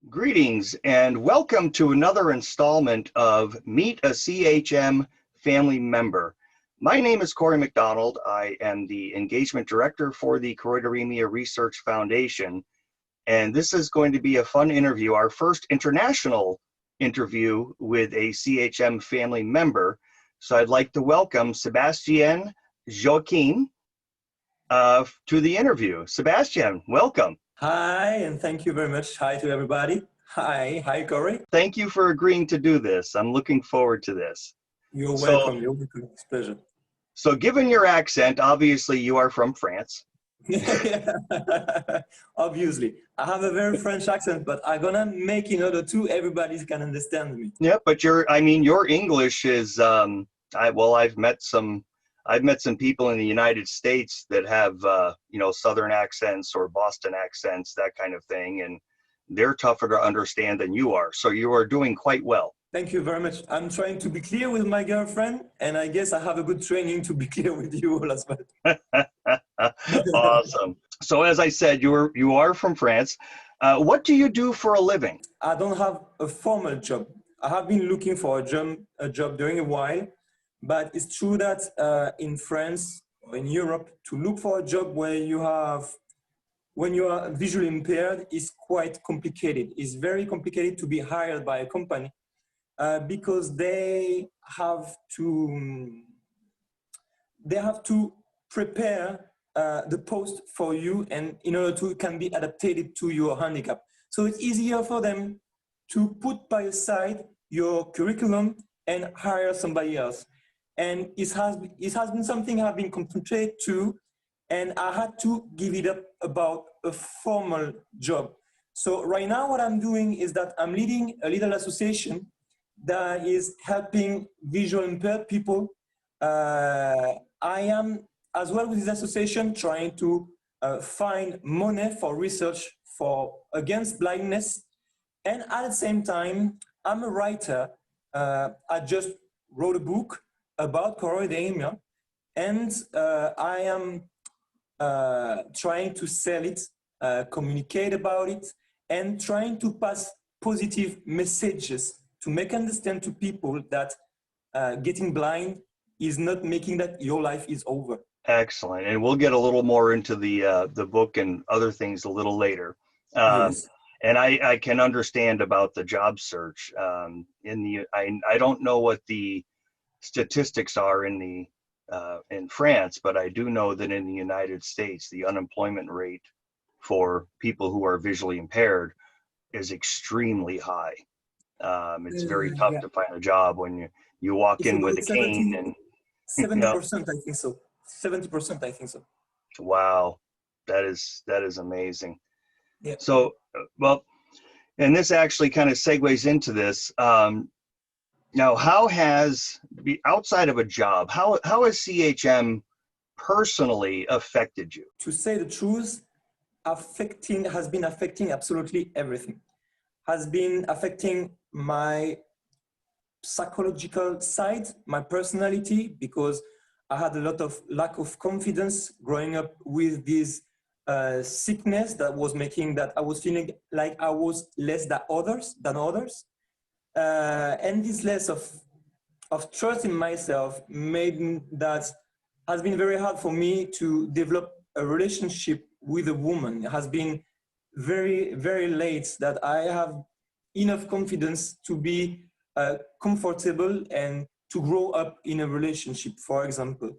Greetings and welcome to another installment of Meet a CHM Family Member. My name is Corey McDonald. I am the Engagement Director for the Carotid Arena Research Foundation, and this is going to be a fun interview, our first international interview with a CHM family member. So I'd like to welcome Sebastien Joachim to the interview. Sebastien, welcome. Hi, and thank you very much. Hi to everybody. Hi, Corey. Thank you for agreeing to do this. I'm looking forward to this. You're welcome. You're welcome. It's a pleasure. So given your accent, obviously you are from France. Obviously. I have a very French accent, but I'm gonna make in order to everybody can understand me. Yeah, but your English is, I've met some people in the United States that have, Southern accents or Boston accents, that kind of thing, and they're tougher to understand than you are. So you are doing quite well. Thank you very much. I'm trying to be clear with my girlfriend, and I guess I have a good training to be clear with you all as well. Awesome. So as I said, you are from France. What do you do for a living? I don't have a formal job. I have been looking for a job during a while, but it's true that in France or in Europe, to look for a job when you are visually impaired is quite complicated. It's very complicated to be hired by a company because they have to prepare the post for you, and in order to can be adapted to your handicap. So it's easier for them to put by your side your curriculum and hire somebody else. And it has been something I've been concentrated to, and I had to give it up about a formal job. So right now what I'm doing is that I'm leading a little association that is helping visual impaired people. I am as well with this association trying to find money for research against blindness. And at the same time, I'm a writer. I just wrote a book about Carotid Arena, and I am trying to sell it, communicate about it, and trying to pass positive messages to make understand to people that getting blind is not making that your life is over. Excellent. And we'll get a little more into the book and other things a little later. Yes. And I can understand about the job search. I don't know what the statistics are in France, but I do know that in the United States, the unemployment rate for people who are visually impaired is extremely high. It's very tough to find a job when you walk in with a cane and 70%, I think so. 70%, I think so. Wow, that is amazing. Yeah. So, well, and this actually kind of segues into this. Now, how has, outside of a job, how has CHM personally affected you? To say the truth, has been affecting absolutely everything. Has been affecting my psychological side, my personality, because I had a lot of lack of confidence growing up with this sickness that was making that I was feeling like I was less than others. And this less of trust in myself made that has been very hard for me to develop a relationship with a woman. It has been very, very late that I have enough confidence to be comfortable and to grow up in a relationship, for example.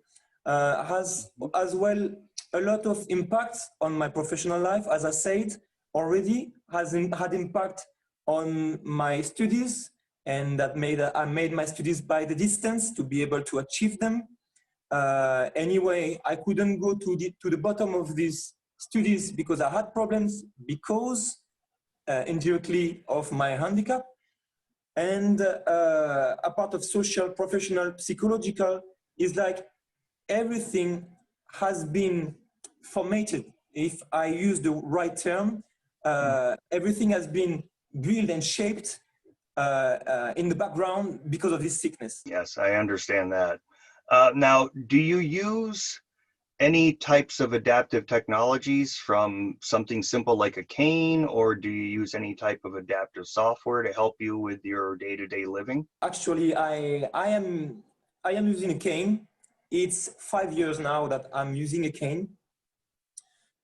Has as well a lot of impact on my professional life, as I said already, had impact on my studies, and that I made my studies by the distance to be able to achieve them. Anyway, I couldn't go to the bottom of these studies because I had problems because indirectly of my handicap. And a part of social, professional, psychological is like everything has been formatted. If I use the right term, everything has been built and shaped in the background because of this sickness. Yes, I understand that. Now, do you use any types of adaptive technologies, from something simple like a cane, or do you use any type of adaptive software to help you with your day-to-day living? Actually, I am using a cane. It's 5 years now that I'm using a cane.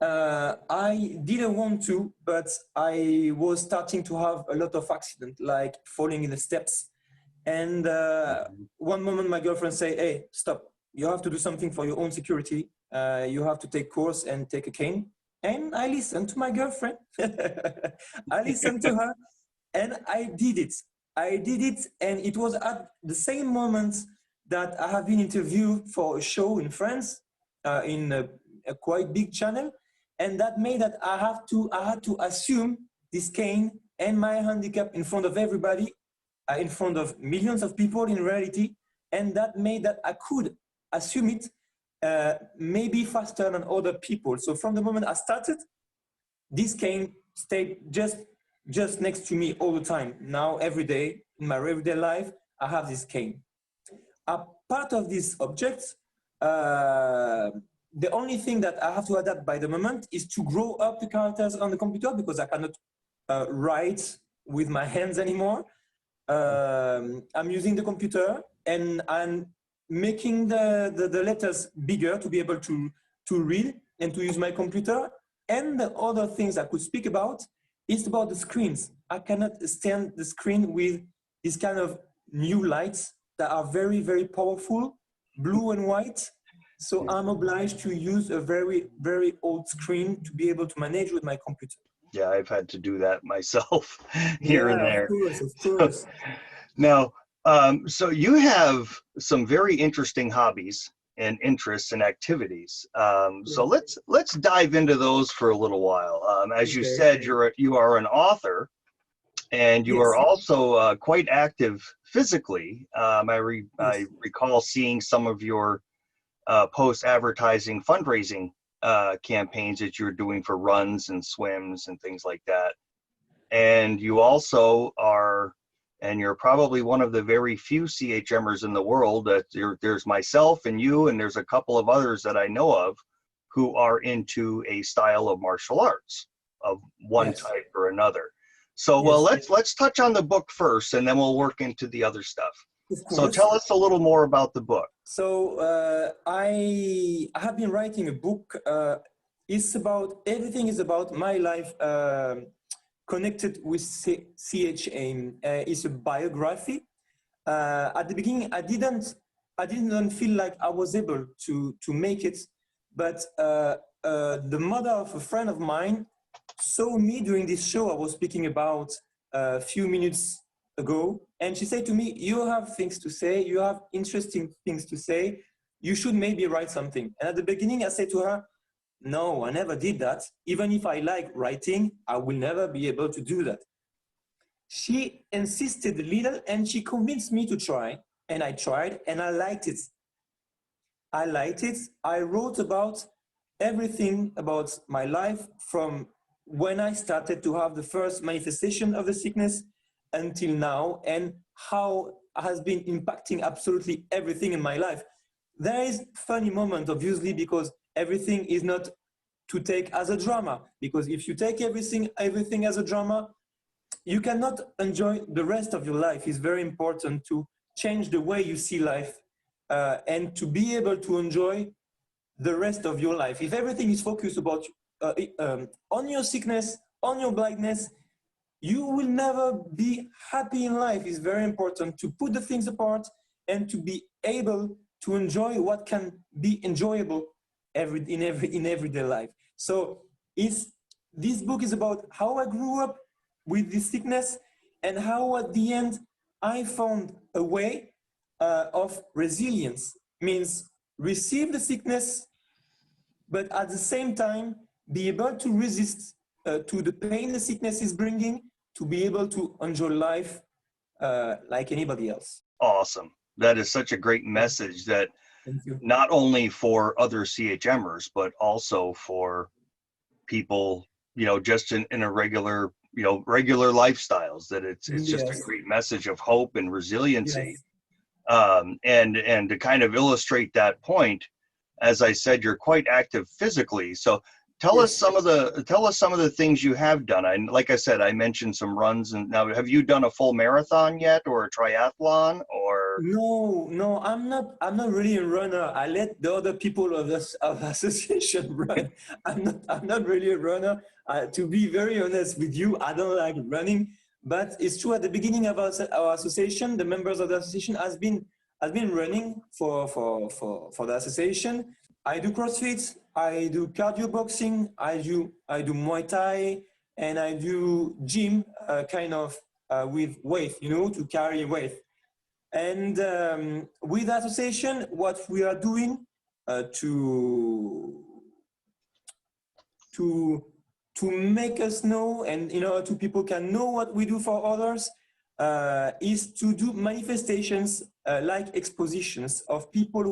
I didn't want to, but I was starting to have a lot of accident, like falling in the steps. And one moment my girlfriend say, "Hey, stop! You have to do something for your own security. You have to take course and take a cane." And I listened to my girlfriend. I listened to her, and I did it. I did it, and it was at the same moment that I have been interviewed for a show in France, in a quite big channel, and that made that I had to assume this cane and my handicap in front of everybody, in front of millions of people in reality, and that made that I could assume it maybe faster than other people. So from the moment I started, this cane stayed just next to me all the time. Now every day in my everyday life, I have this cane. A part of these objects, the only thing that I have to adapt by the moment is to grow up the characters on the computer, because I cannot write with my hands anymore. I'm using the computer, and I'm making the letters bigger to be able to read and to use my computer. And the other things I could speak about is about the screens. I cannot stand the screen with this kind of new lights that are very, very powerful, blue and white. So I'm obliged to use a very, very old screen to be able to manage with my computer. Yeah, I've had to do that myself here and Yeah, of there. course, of course. Now, so you have some very interesting hobbies and interests and activities. So let's dive into those for a little while. As you Okay. said, you are an author, and you are Yes. also quite active physically. I Yes. recall seeing some of your post-advertising fundraising campaigns that you're doing for runs and swims and things like that. And you also are, and you're probably one of the very few CHMers in the world that there's myself and you, and there's a couple of others that I know of who are into a style of martial arts of one Yes. type or another. So, well, Yes. let's touch on the book first, and then we'll work into the other stuff. Of So course. tell us a little more about the book. So I have been writing a book. It's about everything is about my life connected with CHM. It's a biography. At the beginning, I didn't feel like I was able to make it, but the mother of a friend of mine saw me during this show I was speaking about a few minutes ago, and she said to me, "You have things to say. You have interesting things to say. You should maybe write something." And at the beginning, I said to her, "No, I never did that. Even if I like writing, I will never be able to do that." She insisted a little, and she convinced me to try, and I tried, and I liked it. I liked it. I wrote about everything about my life, from when I started to have the first manifestation of the sickness until now, and how it has been impacting absolutely everything in my life. There is funny moment, obviously, because everything is not to take as a drama, because if you take everything as a drama, you cannot enjoy the rest of your life. It's very important to change the way you see life, and to be able to enjoy the rest of your life. If everything is focused about on your sickness, on your blindness, you will never be happy in life. It's very important to put the things apart and to be able to enjoy what can be enjoyable in everyday life. So this book is about how I grew up with this sickness, and how at the end I found a way of resilience. Means receive the sickness, but at the same time be able to resist to the pain the sickness is bringing, to be able to enjoy life like anybody else. Awesome. That is such a great message, that Thank you. not only for other CHMers, but also for people, just in a regular, regular lifestyles, that it's just a Yes. great message of hope and resiliency. Yes. And to kind of illustrate that point, as I said, you're quite active physically. So tell us Yes. some of the things you have done. Like I said, I mentioned some runs. And now, have you done a full marathon yet, or a triathlon, or? No, no, I'm not. I'm not really a runner. I let the other people of this of the association run. I'm not. I'm not really a runner. To be very honest with you, I don't like running. But it's true. At the beginning of our association, the members of the association has been running for the association. I do CrossFit. I do cardio boxing. I do Muay Thai, and I do gym, kind of with weight, to carry weight. And with the association, what we are doing to to to make us know, and to people can know what we do for others, is to do manifestations, like expositions of people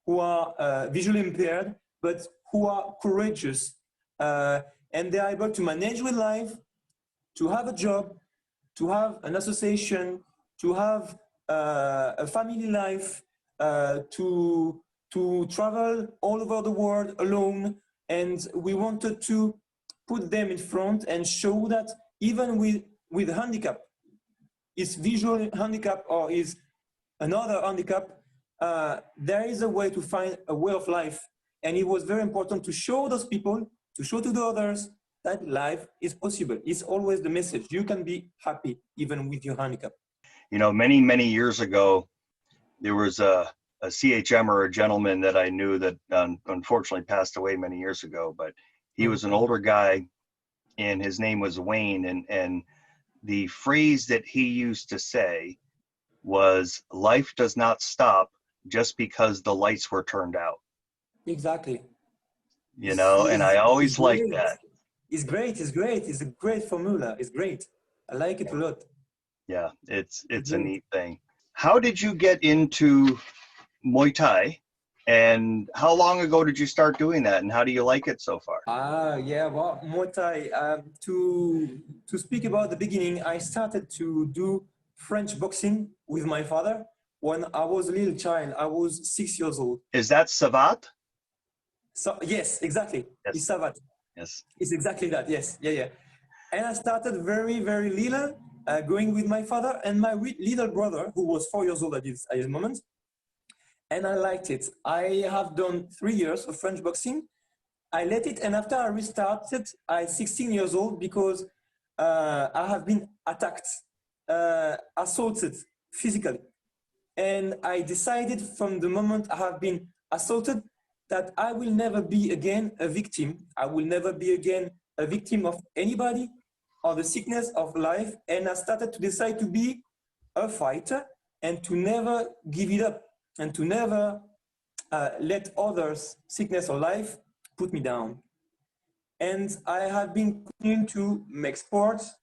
who are visually impaired, but who are courageous, and they are able to manage with life, to have a job, to have an association, to have a family life, to travel all over the world alone. And we wanted to put them in front and show that even with handicap, is visual handicap or is another handicap, there is a way to find a way of life. And it was very important to show those people, to show to the others, that life is possible. It's always the message. You can be happy even with your handicap. Many, many years ago, there was a CHM, or a gentleman that I knew that unfortunately passed away many years ago, but he was an older guy, and his name was Wayne. And the phrase that he used to say was, "Life does not stop just because the lights were turned out." Exactly. And I It's always liked great. that. It's great. It's great. It's a great formula. It's great. I like it a lot. Yeah, it's It's a great. neat thing. How did you get into Muay Thai, and how long ago did you start doing that, and how do you like it so far? Yeah. Well, Muay Thai. To speak about the beginning, I started to do French boxing with my father when I was a little child. I was 6 years old. Is that Savat? So yes, exactly. It's Yes. Savat. Yes. It's exactly that. Yes. Yeah. Yeah. And I started very, very little, going with my father and my little brother, who was 4 years old at this moment. And I liked it. I have done 3 years of French boxing. I let it, and after I restarted, I 16 years old, because I have been attacked, assaulted physically. And I decided from the moment I have been assaulted that I will never be again a victim. I will never be again a victim of anybody or the sickness of life. And I started to decide to be a fighter and to never give it up, and to never let others' sickness or life put me down. And I have been continuing to make sports.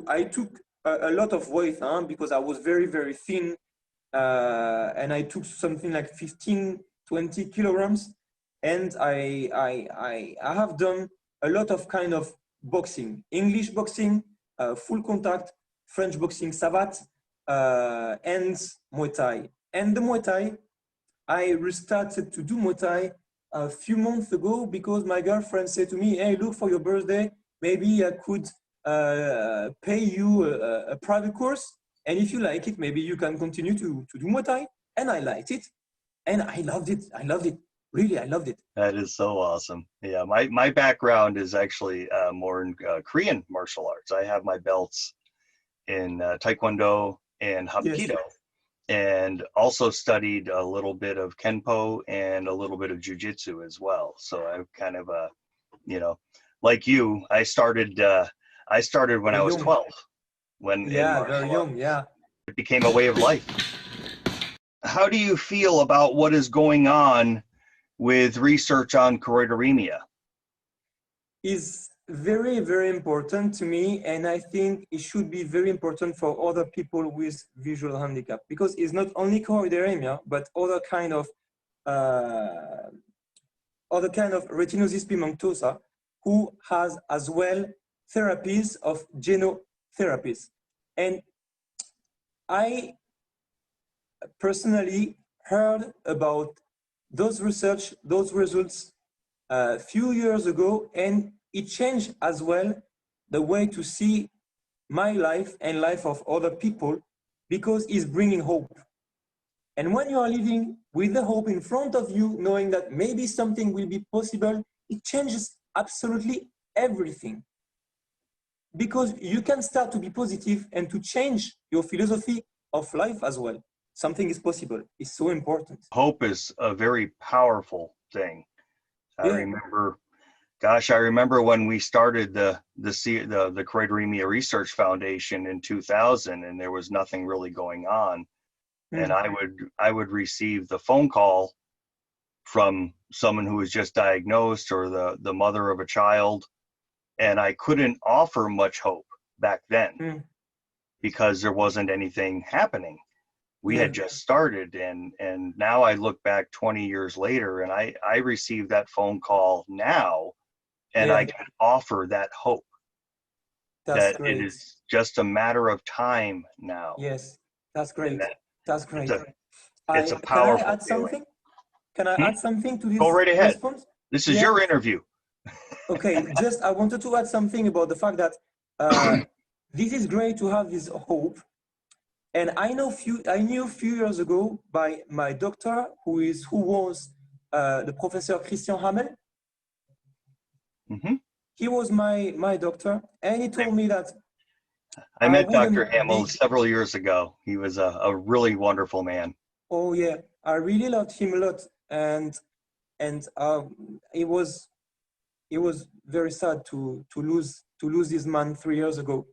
I took a lot of weight, because I was very, very thin, and I took something like 15, 20 kilograms. And I have done a lot of kind of boxing: English boxing, full contact, French boxing, Savat, and Muay Thai. And the Muay Thai, I restarted to do Muay Thai a few months ago, because my girlfriend said to me, "Hey, look, for your birthday, maybe I could pay you a private course. And if you like it, maybe you can continue to do Muay Thai." And I liked it. And I loved it. I loved it. Really, I loved it. That is so awesome. Yeah, my background is actually more in Korean martial arts. I have my belts in Taekwondo and Yes. Hapkido, and also studied a little bit of Kenpo and a little bit of Jiu-Jitsu as well. So I'm kind of like you, I started when I Very was young. 12, when in Yeah, martial very arts. young. Yeah. It became a way of life. How do you feel about what is going on with research on choroideremia? Is very, very important to me. And I think it should be very important for other people with visual handicap, because it's not only choroideremia, but uh, other kind of retinosis pigmentosa, who has as well therapies of genotherapies. And I personally heard about those research, those results a few years ago, and it changed as well the way to see my life and life of other people, because it's bringing hope. And when you are living with the hope in front of you, knowing that maybe something will be possible, it changes absolutely everything. Because you can start to be positive and to change your philosophy of life as well. Something is possible. It's so important. Hope is a very powerful thing. I Yeah. remember, gosh, I remember when we started the Carotid Arena Research Foundation in 2000, and there was nothing really going on. And I would receive the phone call from someone who was just diagnosed, or the mother of a child, and I couldn't offer much hope back then because there wasn't anything happening. We had just started, and now I look back 20 years later, and I receive that phone call now, and I can offer that hope. That's that great. It is just a matter of time now. Yes, that's great. That's great. It's a Can I powerful add feeling. something? Can I add something to this Go right ahead. response? This is your interview. Okay, just I wanted to add something about the fact that this is great to have this hope. And I knew a few years ago by my doctor, who was the Professor Christian Hamel. He was my doctor, and he told me that I met Dr. Hamel several years ago. He was a really wonderful man. Oh yeah, I really loved him a lot, and it was very sad to lose this man 3 years ago.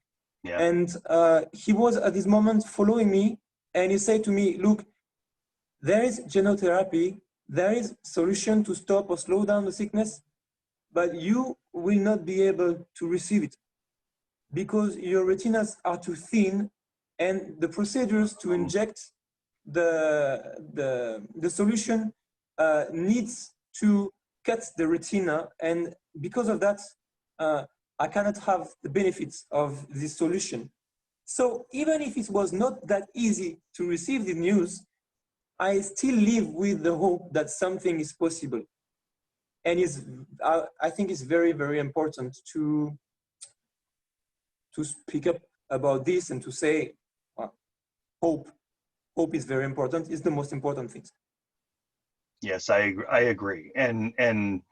Yeah. And he was at this moment following me, and he said to me, "Look, there is genotherapy, there is solution to stop or slow down the sickness, but you will not be able to receive it because your retinas are too thin, and the procedures to inject the solution needs to cut the retina, and because of that, I cannot have the benefits of this solution." So even if it was not that easy to receive the news, I still live with the hope that something is possible. And I think it's very, very important to speak up about this and to say, well, hope is very important. It's the most important thing. Yes, I agree. And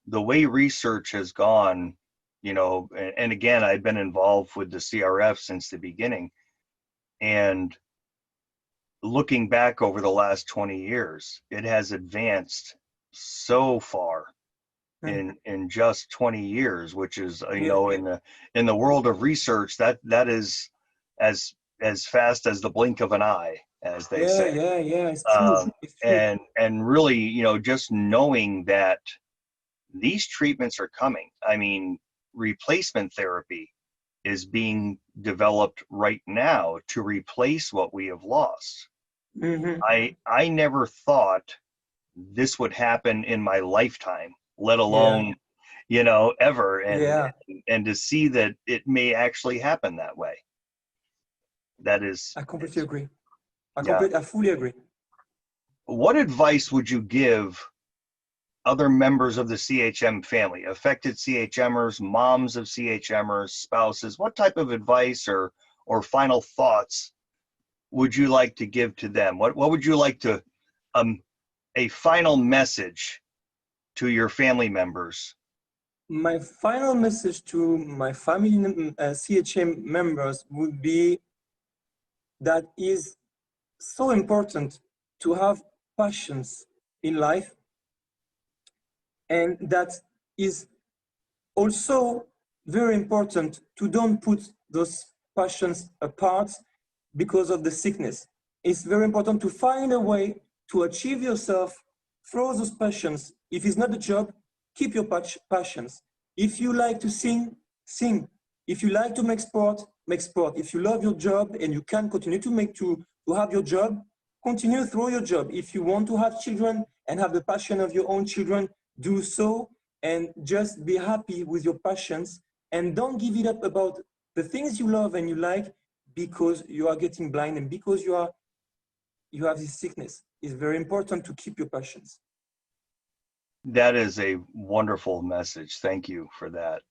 the way research has gone, you know, and again, I've been involved with the CRF since the beginning, and looking back over the last 20 years, it has advanced so far in just 20 years, which is, you know, in the world of research, that is as fast as the blink of an eye, as they say. Yeah, it's true. It's true. And really, you know, just knowing that these treatments are coming. I mean, replacement therapy is being developed right now to replace what we have lost. I never thought this would happen in my lifetime, let alone, you know, ever. And to see that it may actually happen that way. That is. I completely agree. I fully agree. What advice would you give other members of the CHM family, affected CHMers, moms of CHMers, spouses? What type of advice or final thoughts would you like to give to them? What would you like to, a final message to your family members? My final message to my family CHM members would be that is so important to have passions in life, and that is also very important to don't put those passions apart because of the sickness. It's very important to find a way to achieve yourself through those passions. If it's not a job, keep your passions. If you like to sing, sing. If you like to make sport, make sport. If you love your job and you can continue to have your job, continue through your job. If you want to have children and have the passion of your own children, do so, and just be happy with your passions, and don't give it up about the things you love and you like because you are getting blind and because you have this sickness. It's very important to keep your passions. That is a wonderful message. Thank you for that.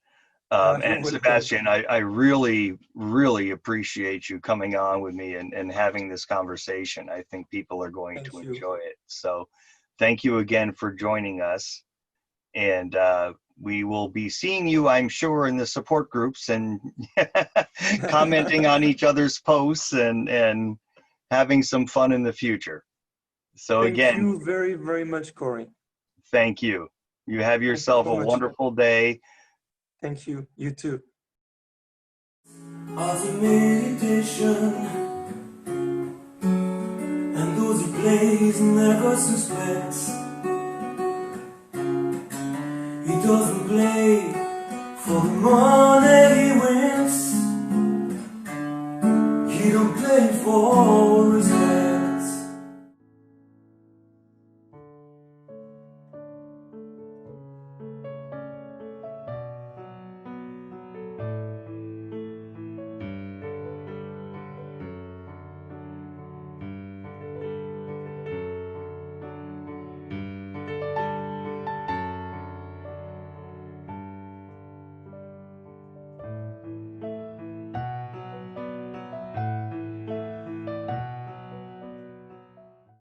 You're And welcome. Sebastian, I really, really appreciate you coming on with me and having this conversation. I think people are going to Thank you. enjoy it. So thank you again for joining us. And we will be seeing you, I'm sure, in the support groups and commenting on each other's posts and having some fun in the future. So Thank again, you very, very much, Corey. thank you. You have Thank you yourself so a much. wonderful day. Thank you. You too. Ultimate edition, and those he plays never suspects. He doesn't play for the money he wins. He don't play for his